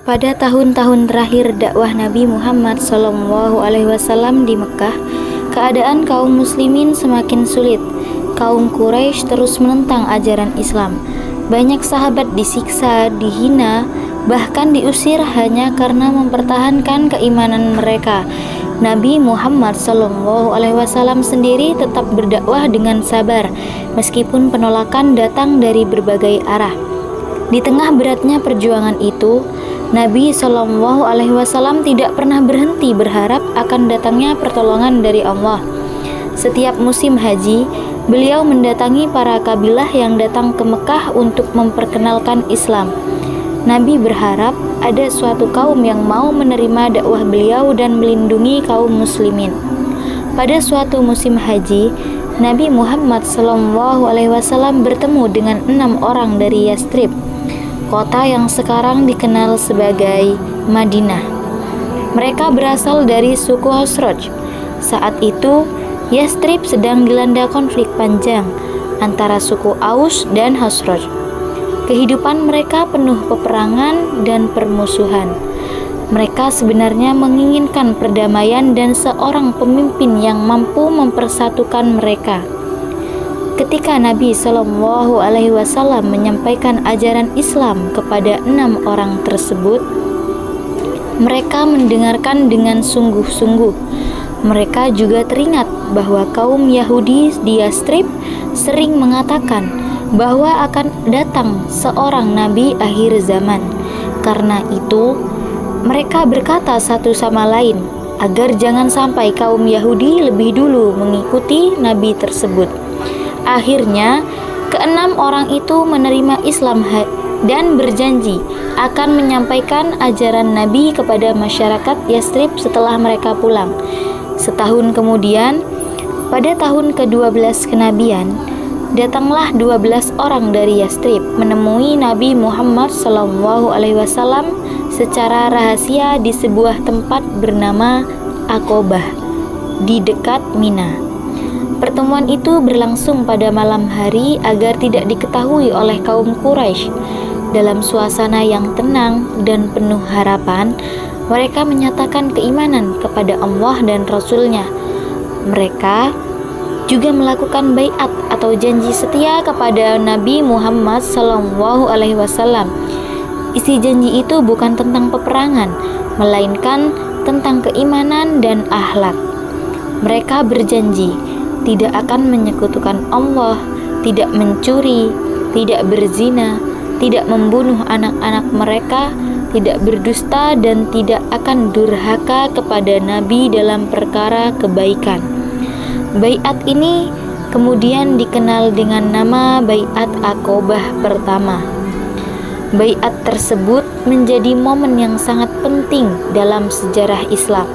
Pada tahun-tahun terakhir dakwah Nabi Muhammad SAW di Mekah, keadaan kaum muslimin semakin sulit. Kaum Quraisy terus menentang ajaran Islam. Banyak sahabat disiksa, dihina, bahkan diusir hanya karena mempertahankan keimanan mereka. Nabi Muhammad SAW sendiri tetap berdakwah dengan sabar, meskipun penolakan datang dari berbagai arah. Di tengah beratnya perjuangan itu, Nabi SAW tidak pernah berhenti berharap akan datangnya pertolongan dari Allah. Setiap musim haji, beliau mendatangi para kabilah yang datang ke Mekah untuk memperkenalkan Islam. Nabi berharap ada suatu kaum yang mau menerima dakwah beliau dan melindungi kaum muslimin. Pada suatu musim haji, Nabi Muhammad SAW bertemu dengan 6 orang dari Yastrib, kota yang sekarang dikenal sebagai Madinah. Mereka berasal dari suku Khazraj. Saat itu, Yastrib sedang dilanda konflik panjang antara suku Aus dan Khazraj. Kehidupan mereka penuh peperangan dan permusuhan. Mereka sebenarnya menginginkan perdamaian dan seorang pemimpin yang mampu mempersatukan mereka. Ketika Nabi SAW menyampaikan ajaran Islam kepada 6 orang tersebut, mereka mendengarkan dengan sungguh-sungguh. Mereka juga teringat bahwa kaum Yahudi di Yastrib sering mengatakan bahwa akan datang seorang nabi akhir zaman. Karena itu, mereka berkata satu sama lain agar jangan sampai kaum Yahudi lebih dulu mengikuti nabi tersebut. Akhirnya, ke-6 orang itu menerima Islam dan berjanji akan menyampaikan ajaran Nabi kepada masyarakat Yastrib setelah mereka pulang. Setahun kemudian, pada tahun ke-12 kenabian, datanglah 12 orang dari Yastrib menemui Nabi Muhammad SAW secara rahasia di sebuah tempat bernama Aqobah di dekat Mina. Pertemuan itu berlangsung pada malam hari agar tidak diketahui oleh kaum Quraisy. Dalam suasana yang tenang dan penuh harapan, mereka menyatakan keimanan kepada Allah dan Rasul-Nya. Mereka juga melakukan baiat atau janji setia kepada Nabi Muhammad SAW. Isi janji itu bukan tentang peperangan, melainkan tentang keimanan dan akhlak. Mereka berjanji tidak akan menyekutukan Allah, tidak mencuri, tidak berzina, tidak membunuh anak-anak mereka, tidak berdusta, dan tidak akan durhaka kepada Nabi dalam perkara kebaikan. Baiat ini kemudian dikenal dengan nama Baiat Aqobah pertama. Baiat tersebut menjadi momen yang sangat penting dalam sejarah Islam.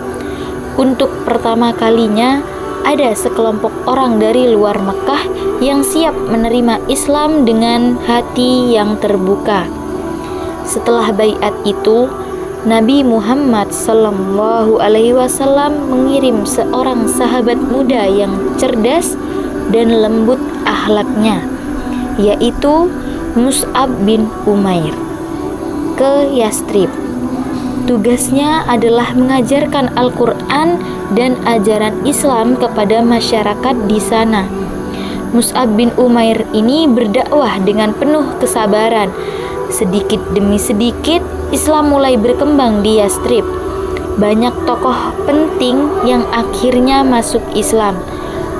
Untuk pertama kalinya, ada sekelompok orang dari luar Mekah yang siap menerima Islam dengan hati yang terbuka. Setelah baiat itu, Nabi Muhammad SAW mengirim seorang sahabat muda yang cerdas dan lembut akhlaknya, yaitu Mus'ab bin Umair, ke Yastrib. Tugasnya adalah mengajarkan Al-Quran dan ajaran Islam kepada masyarakat di sana. Mus'ab bin Umair ini berdakwah dengan penuh kesabaran. Sedikit demi sedikit, Islam mulai berkembang di Yastrib. Banyak tokoh penting yang akhirnya masuk Islam.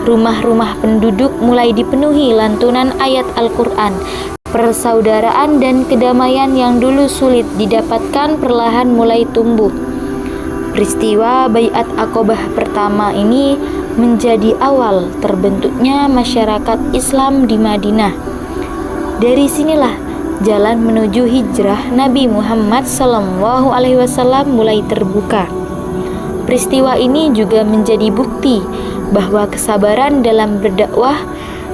Rumah-rumah penduduk mulai dipenuhi lantunan ayat Al-Quran. Persaudaraan dan kedamaian yang dulu sulit didapatkan perlahan mulai tumbuh. Peristiwa Baiat Aqobah pertama ini menjadi awal terbentuknya masyarakat Islam di Madinah. Dari sinilah jalan menuju hijrah Nabi Muhammad SAW mulai terbuka. Peristiwa ini juga menjadi bukti bahwa kesabaran dalam berdakwah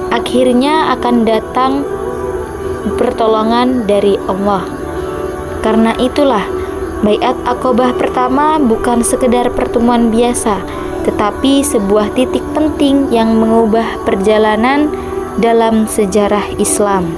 akhirnya akan datang pertolongan dari Allah. Karena itulah, Baiat Aqobah pertama bukan sekedar pertemuan biasa, tetapi sebuah titik penting yang mengubah perjalanan dalam sejarah Islam.